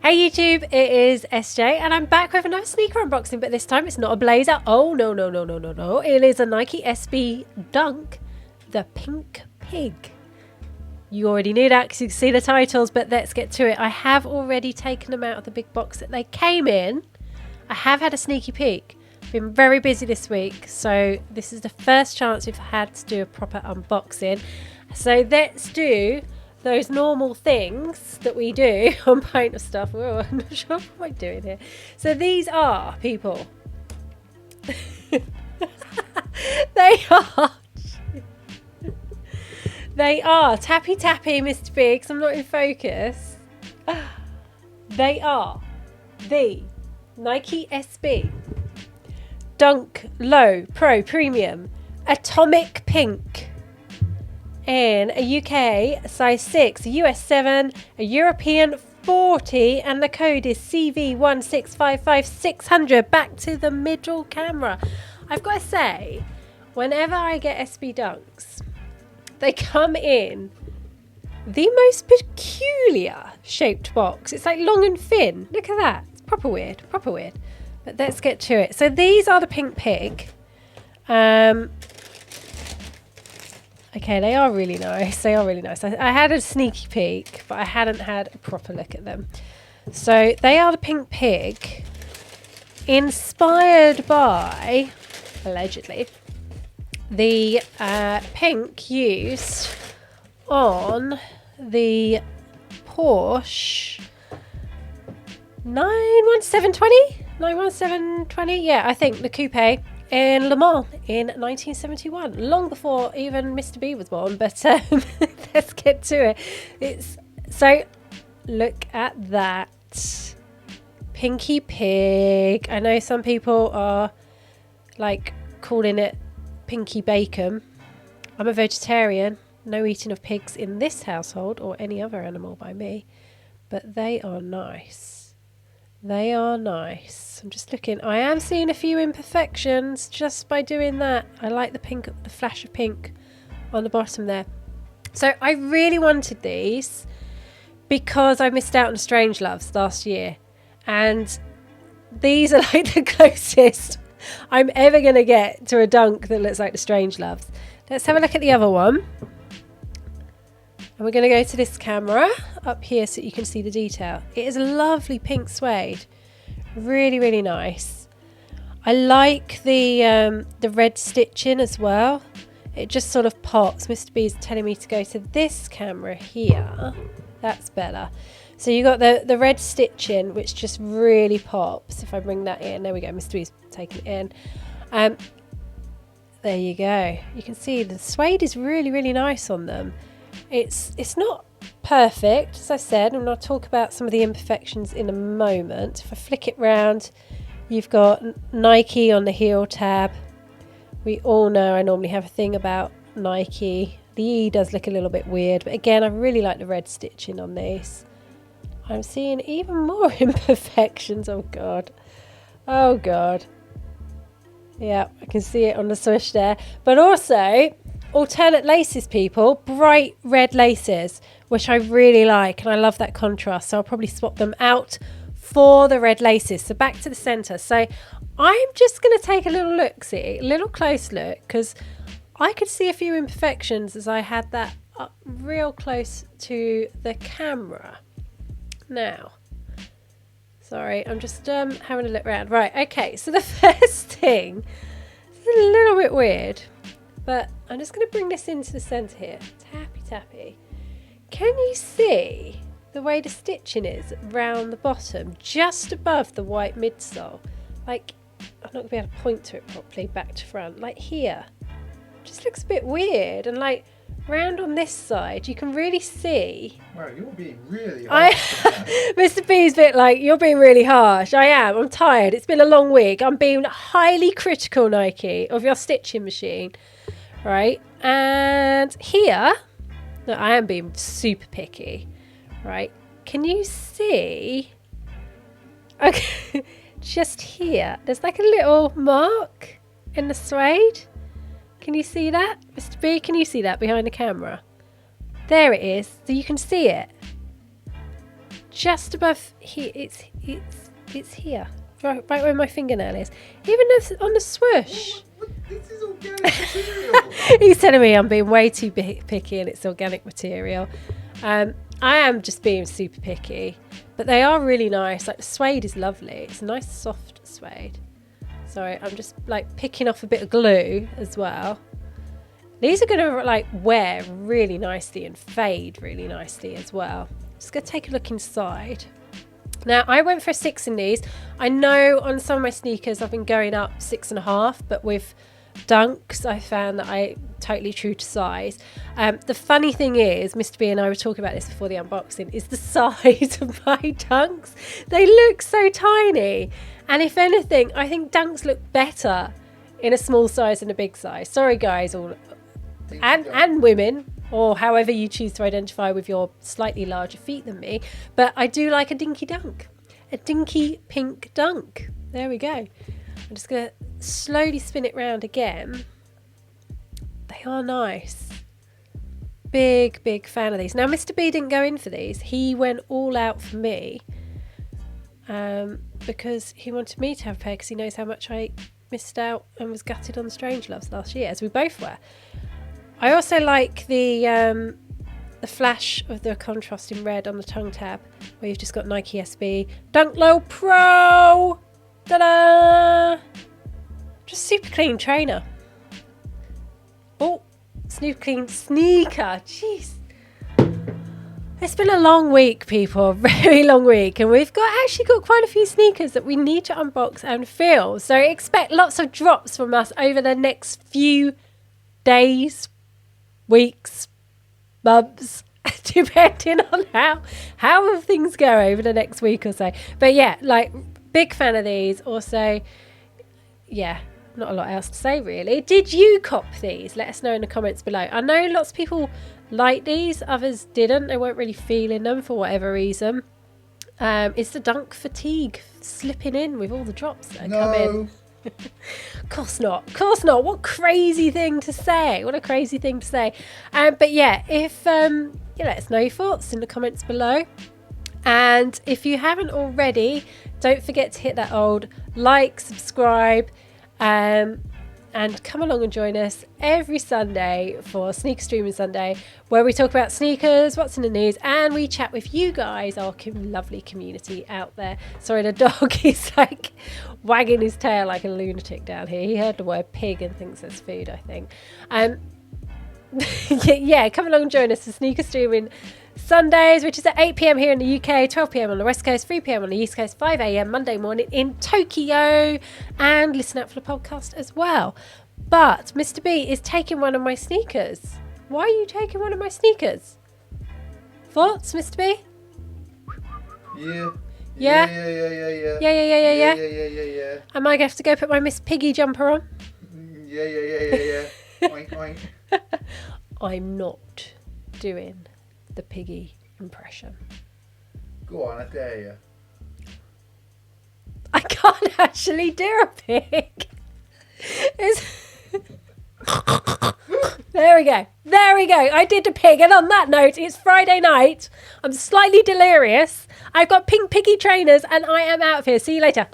Hey YouTube, it is SJ and I'm back with another sneaker unboxing, but this time it's not a blazer. Oh no. It is a Nike SB Dunk, the Pink Pig. You already knew that because you can see the titles, but let's get to it. I have already taken them out of the big box that they came in. I have had a sneaky peek. Been very busy this week, so this is the first chance we've had to do a proper unboxing. So let's do those normal things that we do on Pint of Stuff. Oh, I'm not sure what I'm doing here. So these are, people. They are tappy Mr. Biggs. I'm not in focus. They are the Nike SB Dunk Low Pro Premium Atomic Pink in a UK size 6, a US 7, a European 40, and the code is CV1655600. Back to the middle camera. I've got to say, whenever I get SB Dunks, they come in the most peculiar shaped box. It's like long and thin. Look at that. It's proper weird. But let's get to it. So these are the Pink Pig. Okay, they are really nice. I had a sneaky peek, but I hadn't had a proper look at them. So they are the Pink Pig, inspired by, allegedly, the pink used on the Porsche 91720, yeah, I think the coupe in Le Mans in 1971, long before even Mr. B was born. But let's get to it. So look at that Pinky Pig. I know some people are like calling it Pinky Bacon. I'm a vegetarian, no eating of pigs in this household or any other animal by me, but they are nice. I'm just looking. I am seeing a few imperfections just by doing that. I like the pink, the flash of pink on the bottom there. So I really wanted these because I missed out on Strangeloves last year, and these are like the closest I'm ever going to get to a dunk that looks like the Strangeloves. Let's have a look at the other one. And we're going to go to this camera up here so you can see the detail. It is a lovely pink suede. Really nice. I like the red stitching as well. It just sort of pops. Mr. B is telling me to go to this camera here. That's better. So you got the red stitching, which just really pops. If I bring that in, there we go. Mr. B's taking it in. There you go. You can see the suede is really nice on them. It's not perfect, as I said, and I'll talk about some of the imperfections in a moment. If I flick it round, you've got Nike on the heel tab. We all know I normally have a thing about Nike. The E does look a little bit weird, but again, I really like the red stitching on these. I'm seeing even more imperfections. Oh god. Yeah, I can see it on the swoosh there. But also alternate laces, people, bright red laces, which I really like, and I love that contrast, so I'll probably swap them out for the red laces. So back to the center. So I'm just going to take a little close look, because I could see a few imperfections as I had that up real close to the camera. Now, sorry, I'm just having a look around. Right, okay, so the first thing is a little bit weird, but I'm just going to bring this into the centre here. Tappy. Can you see the way the stitching is round the bottom, just above the white midsole? Like, I'm not going to be able to point to it properly, back to front. Like here. Just looks a bit weird. And like, round on this side, you can really see. Wow, you're being really harsh. Mr. B's a bit like, you're being really harsh. I am. I'm tired. It's been a long week. I'm being highly critical, Nike, of your stitching machine. Right, and here, look, I am being super picky, right? Can you see? Okay, just here, there's like a little mark in the suede. Can you see that, Mr. B? Can you see that behind the camera? There it is, so you can see it. just above here. It's here, right where my fingernail is. Even on the swoosh. This is organic material. He's telling me I'm being way too picky and it's organic material. I am just being super picky, but they are really nice. Like the suede is lovely. It's a nice soft suede. Sorry, I'm just like picking off a bit of glue as well. These are going to like wear really nicely and fade really nicely as well. Just going to take a look inside. Now I went for a 6 in these. I know on some of my sneakers I've been going up 6.5, but with Dunks I found that I totally true to size. The funny thing is, Mr. B and I were talking about this before the unboxing, is the size of my Dunks. They look so tiny, and if anything I think Dunks look better in a small size than a big size. Sorry guys, all and women, or however you choose to identify with your slightly larger feet than me, but I do like a dinky dunk, a dinky pink dunk. There we go. I'm just going to slowly spin it round again. They are nice. Big fan of these. Now Mr. B didn't go in for these. He went all out for me because he wanted me to have a pair because he knows how much I missed out and was gutted on Strangeloves last year, as we both were. I also like the flash of the contrast in red on the tongue tab, where you've just got Nike SB, Dunk Low Pro, ta-da! Just super clean trainer. Oh, super clean sneaker. Jeez. It's been a long week, people, a very long week, and we've actually got quite a few sneakers that we need to unbox and feel. So expect lots of drops from us over the next few days, weeks, months, depending on how things go over the next week or so. But yeah, like, big fan of these. Also, yeah, not a lot else to say really. Did you cop these? Let us know in the comments below. I know lots of people like these, others didn't. They weren't really feeling them for whatever reason. It's the Dunk fatigue slipping in with all the drops that come in. Of course not. What crazy thing to say. But yeah, if you let us know your thoughts in the comments below. And if you haven't already, don't forget to hit that old like, subscribe, and come along and join us every Sunday for Sneaker Streaming Sunday, where we talk about sneakers, what's in the news, and we chat with you guys, our lovely community out there. Sorry, the dog is like wagging his tail like a lunatic down here. He heard the word pig and thinks it's food, I think. Yeah, come along and join us for Sneaker Streaming Sundays, which is at 8 p.m. here in the UK, 12 p.m. on the West Coast, 3 p.m. on the East Coast, 5 a.m. Monday morning in Tokyo, and listen out for the podcast as well. But Mr. B is taking one of my sneakers. Why are you taking one of my sneakers? Thoughts, Mr. B? Yeah. Yeah? Yeah. Am I going to have to go put my Miss Piggy jumper on? Yeah. Oink, oink. I'm not doing the piggy impression. Go on, I dare you. I can't actually do a pig. There we go. I did the pig, and on that note, it's Friday night. I'm slightly delirious. I've got pink piggy trainers, and I am out of here. See you later.